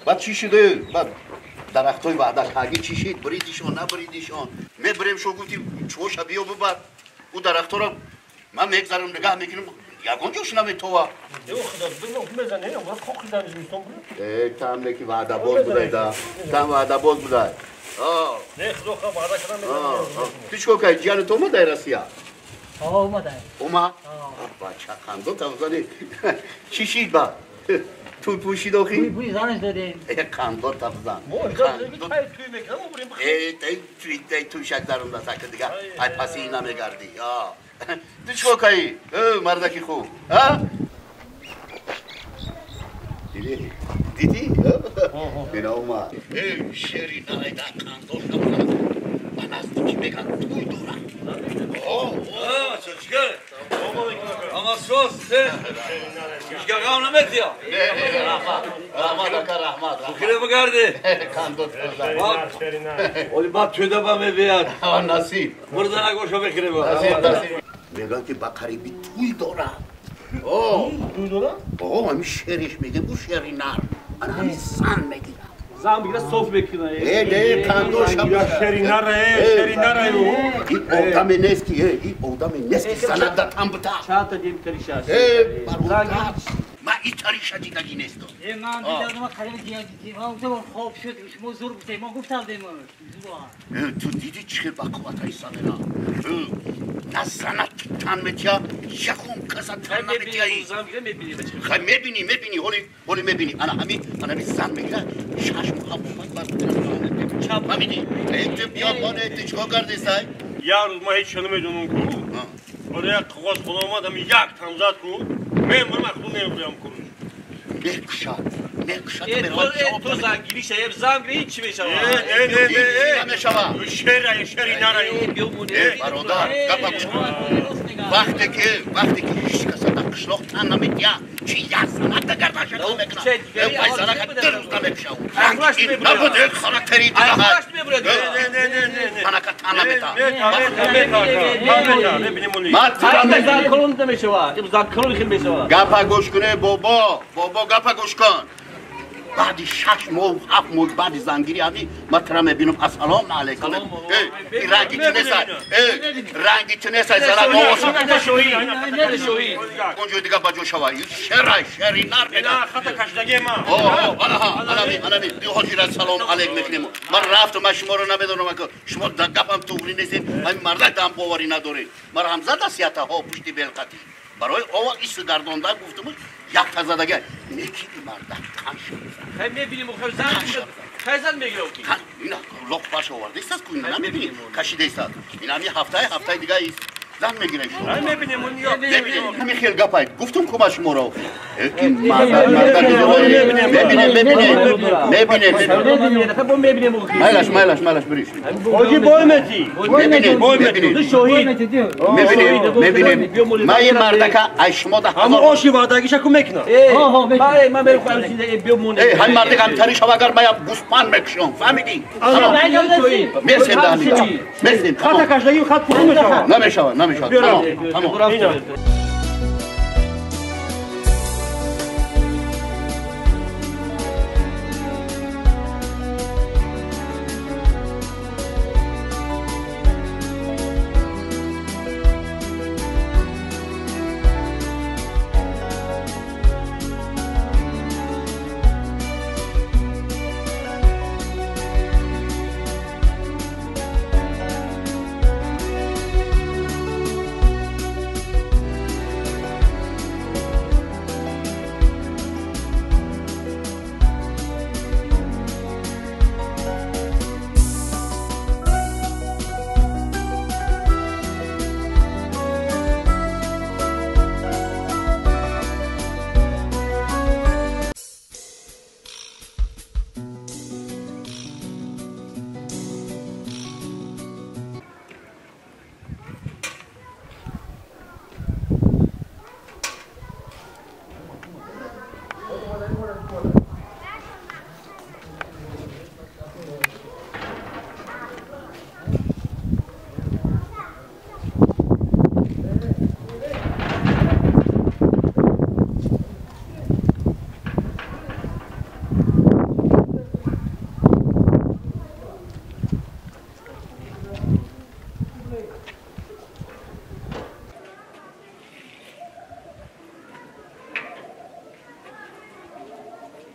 بعد چی شده؟ بعد درختای وعده‌خواهی چی شد؟ بریدیشون نبریدیشون. میبریم شو گفتیم چوش بیا ببر. او درخت‌ها رو من میگذارم نگاه میکنم. یکون جوش نمیتوه. یه خدا بگم بزنه نه وقت خوک دانش میستم بود. تام نکی وعده باز بوده دا. تام وعده باز بوده. نه خدا خوب وعده کردم میکنم. پیش کو که جان تو ما دایرسیا. اومده. اوما؟ بچه خندو تازه چی شید با؟ تو پوشید آخی؟ پوی زنش دادیم. خندو تازه. توی میکنم بریم. تو شک دارم دا سکت دیگه. ای پسی اینا میگردی. تو چی کایی؟ مردکی خوب. دیدی؟ اینا اومد. شیری نایده خندو تازه. من از تو چی بگم توی دورم. چشکر ama sos sen çişka kavna metiya rahmat kire bagardi kandot oli bak tüde ba me beyat nasip burada goşa bekire ba nasip میگن که بقری بی توی دارم توی دارم؟ همین شعرش میگه بو شعری نر من همین زن میگیرم زن بگیره صوف بکنه نه کندوش هم شعری نره این آدم نیست که این آدم نیست که زند در هم بتا چند تا دیم تریشه هست من این تریشه دیگه نیستم من دیدم ما خیلی دیدم ما تو خواب شد شما زور بودی ما گفتم دیم تو دیدی چه بقوت های سادنا نه زند تن میتیا یکم کسا تن نمیتیایی خیلی میبینی هولی میبینی انا همین زن میگه شش محبت بر چپ میبینی ایت بیا بانه ایت چکا کردی سای یه روز ما هیچ شنو میدونم کو oraya kağıt bulamadım yak tamzat ku ben bunu aklım neyim kuruş Mekşat to zangiri şeye zangiri hiç mi şava ne şava şeri narayı baroda kapak vakti ki hiç kasada kışlok tanımit ya çi yazana da kardeşe kalmekna vay sana kadar usta mekşav ne bu değil karakteri daha bana katanamita ne bileyim onu Hayır zan kolun demek şava zan kolun kim be şava gapa goş kune baba gapa goş kن بعد 6 ماه 7 ماه بعد زنگیری همی ما ترا میبینم السلام علیکم این رنگی رنگی چنسای زرا نوش نشوی اونجا دیگه با جو شوایی شری نار نه خطا کشدگی ما انا می دیو حاجی سلام علیک میکنیم من رفتم من شما رو نمیدونم که شما دقیقاً توری نیستید همین مرد دم باوری نداری من همزه دستیاته ها پشتی بلقتی برای آوا ایست گردانده گفتم یک تزدگه میکی مرد کن شد خیلی میبینیم خیلی زن خیزن میگیره اوکی اینا لق باش آورده ایست از کوین نمیبینی کشیده ایست این همی هفته دیگه ایست زن میگیره شما میبینیم اون یا ببینیم همین خیلی گپایید گفتم کما شما رو این میبینیم مایلش بریش حاجی بایمتی میبینیم ما این مردکه اشما ده اما آشی وادگیش اکو میکنه من بریم خواهیم بیمونه همین مردکه هم تریش ها اگر باید گوسپان میکشم فهمیدی؟ میرسیم ده همیگه میرسیم خطا کشدگی خط پرو نمیشوه تمام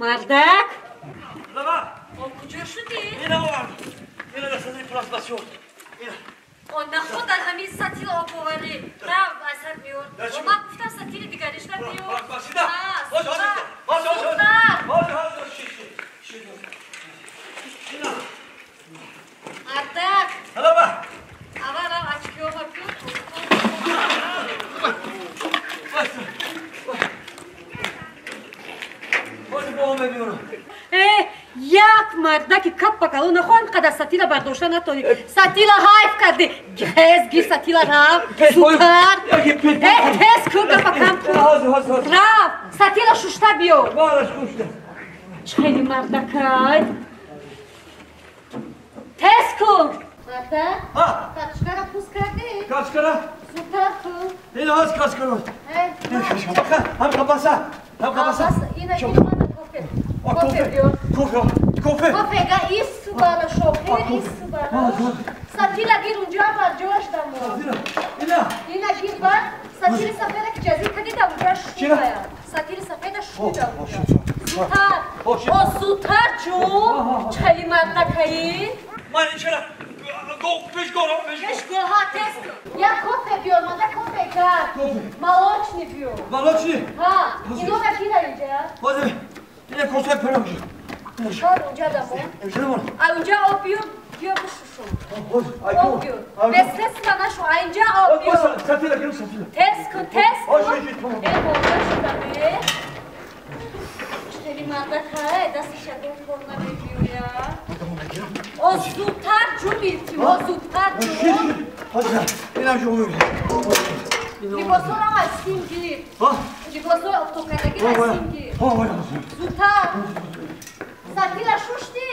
مردک Lava. کجا شدی؟ Yine var. Yine de sizin plasmasyon. Yine. آن نخود در همین سطیل آب آوری نه اثر میاد و من گفتم سطیل دیگرش نمیاد Bak Basida. Hoş hoş. مردک Lava. اول açık yol bakıyor Hoş boğum ediyorum. یک مردک کپ بکلو نخوان قدر سطیل برداشته نتونی سطیل حیف کردی گیز گیر سطیل رفت زودتر تست کن کپ کم کن رفت سطیل ششته بیو خیلی مردکای تست کن مردک کچکارا پوست کردی Kaç kere? زودتر کن Yine az kaç kere? Hem kapasa. Hem kapasa. اینه گیر کوفه بیو Kofe. کوفه گا ایست بارا شوخه ایست بارا سطیل گیر اونجا بر جوش دمو Yine. اینه گیر بر سطیل سفید که جزی کدی دم اونجا شو باید سطیل سفید شو دم زودتر او زودتر جو چلی مردکایی من içeri. Beş gol. کشگل ها تست کن یا کوفه بیو ماده کوفه کرد مالوچنی بیو Baloçni. ها اینو بکی در اینجا Hadi. Yine konser peramış. شار اونجا دمو Hemşire var. اونجا آب بیو بیو بشوشو Ay آب بیو بسرس کنشو اینجا آب بیو Satıyla gelin satıyla. تست کن تست Hoş کن geldin tamam. ای بابا شدمه خیلی مردک های دستش یکم کن نمیگیو یا o زودتر جو میرتی o زودتر جو Hadi sen. İnan şu oluyor. لیباسو رو هستیم گیر Ha? لیباسو افتوکردگی هستیم گیر Ha vay. زودتر سطیل شوشتی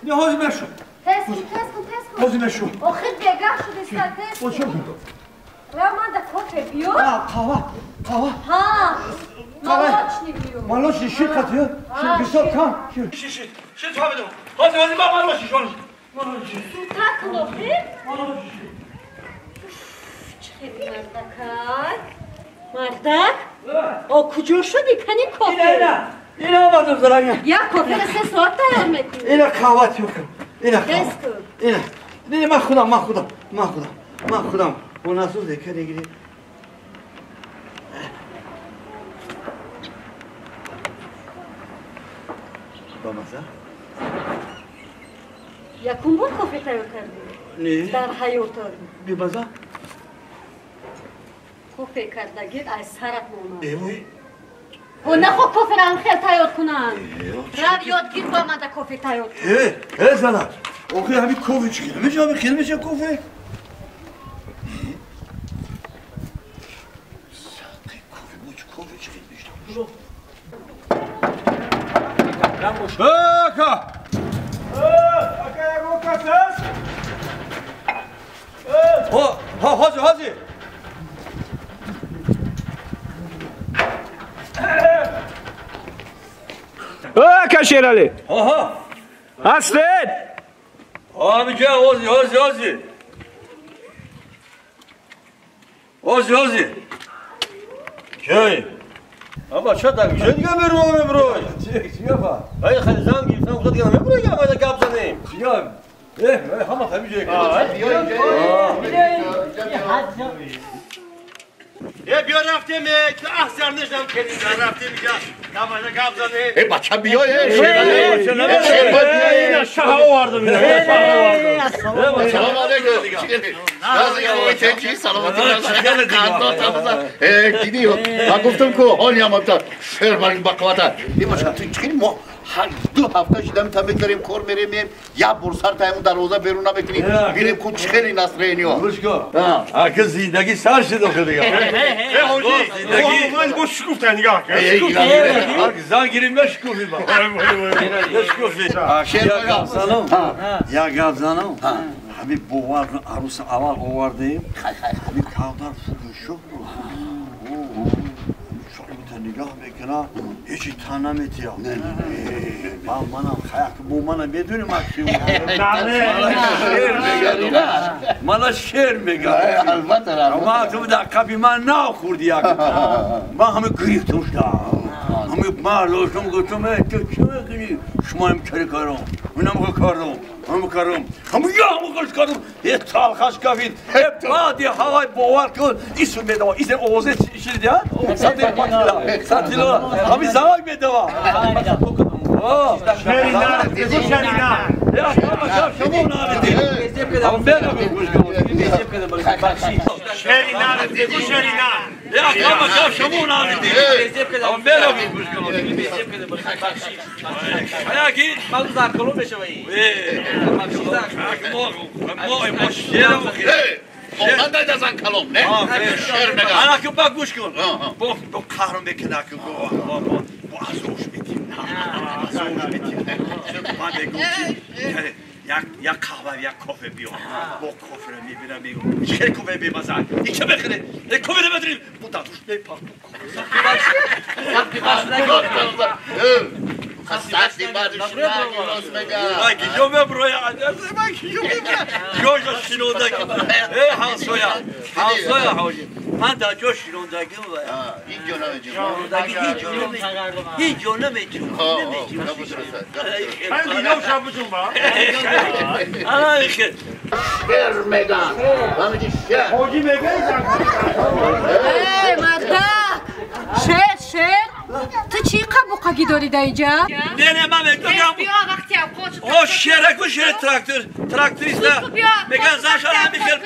Ne hadi meşhur. تست کن تست کن تست کن Hadi meşhur. o خیلی بگاه شده سر تست O çok. را من در کافه بیو Ha kahva. Kahva. ها مالوچنی بیو Maloçni şir katıyor. Şir güzel kan. Şir. Şir tabi de. Hadi bak maloçni şu an. Maloçni. زودتر کن آخر خیلی مردکای مردک او کجا شدی کنی کافه Yine olmadı zaranya. یا کافه را 3 ساعت تیار میکنی Yine kahvat yok. Yine kahvat. تست کن Yine. Yine ben khudam. O nasıl zekere giriyor? Bamasa. یکم بار کافه تیار کردی Ne? در حیاتا Bir baza. کافه کردگی از سرت مونم Evi. و نخوا کافه را هم خیلی تیار کنن رو یادگیر با من در کافه تیار کن Evet sana. Okuyor bir kofi çıkıyor. Abi kelime şey kofi. Aka! Akaya kokasız. Hadi. Kaşer Ali. Aha. Hasret. Abi gel Ozi. Gel. Ama çatak güzel gömür onu bro. Çıkıyor. Hayır khalizam gibi sen uzat gelme buraya ya hadi kapsanayım. Çıkıyor. Ama tabii ki. بیا رفتیم که احسن نشدم کنیم رفتیم اینجا نمازه قبضانه بچه بیا شاه آوردم سلام علیکم سلامتی دیدی من گفتم که حالی هم تا شهر بریم بقواتا این بچه چیکاری ما هر 2 هفته شدم تا بگذاریم کار میریم یا برسر تایمون در روزه بیرون نبکنیم بیریم که چیکاری نصر اینیو Herkes zindagi sarşı dokudu ya. من گوش گفتن نگاه کن Herkes zan girilme şkufi bak. Ne şkufi? Ya gavzanım. Habib bu var arusa aval o vardayım. Habib kavdar şu. نگاه میکنه هیچی تنمیت یا منم خیلی بو منم بدونی مکشیم مالا شیر میگه اما تو در قبی من ناخوردی من همه گریفتوش دارم همه مرداشم گفتم تو چه میکنی؟ شما هم کاری کارم منم کارم همه کارم یه تالخش کافید بعد یه هوای باور کن ایسو میدوا ایسو اوزه شدید یا؟ ساتیلا همه زنگ میدوا شرینا یا شما نامدی هم بگم گوش کنم شرینا یا شما نامدی هم بگم گوش کنم hayaki Malzar kolum beşemeyi. Ondan da yazan kalom ne? Şermega. Ana ki bak kuş kıl. Bu kahrım bekler ki bu az hoş bitim. Ben de gülüm. Ya kahve ya kofe biyo. Bu kofe mi bilemiyorum. Şey kofe bir mazar. İki bekle. Ne kofe ne bedrim? Bu da tuş ne park. Хасаси бадушнаги розмега. Ay ki jome buraya. Bak jome. Jojo şinondaki. Halsoya hoca. Ben de jojo şinondaki var. Hiç yönlemeyeceğim. Hiç yönlemeyeceğim. Ben dinle şapıcım var. Ana iki. Şermega. Vamidi şer. Hoca megaysan. ای مردا شیر تو چی قبوقگی داری در اینجا؟ Ne ben bekliyorum. بیا وقتی هم قوچ O şere traktöriste. Megan zaşana mikir.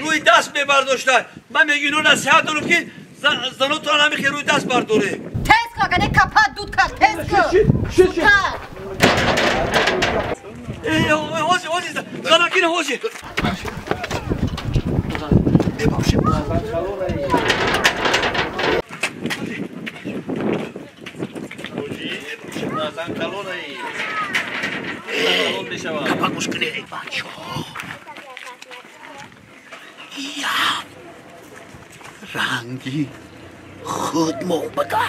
Ruy dast be bardoşlar. Ben megun ona saat olup ki zanot ona mikir ruy dast bardori. تست کن گنه کپا دود کن تست کن سوکر Hoca zanakine hoca. Zan kalonayı. Kapak uskune. Bacho. Ya. Rangi. Khud mo baka.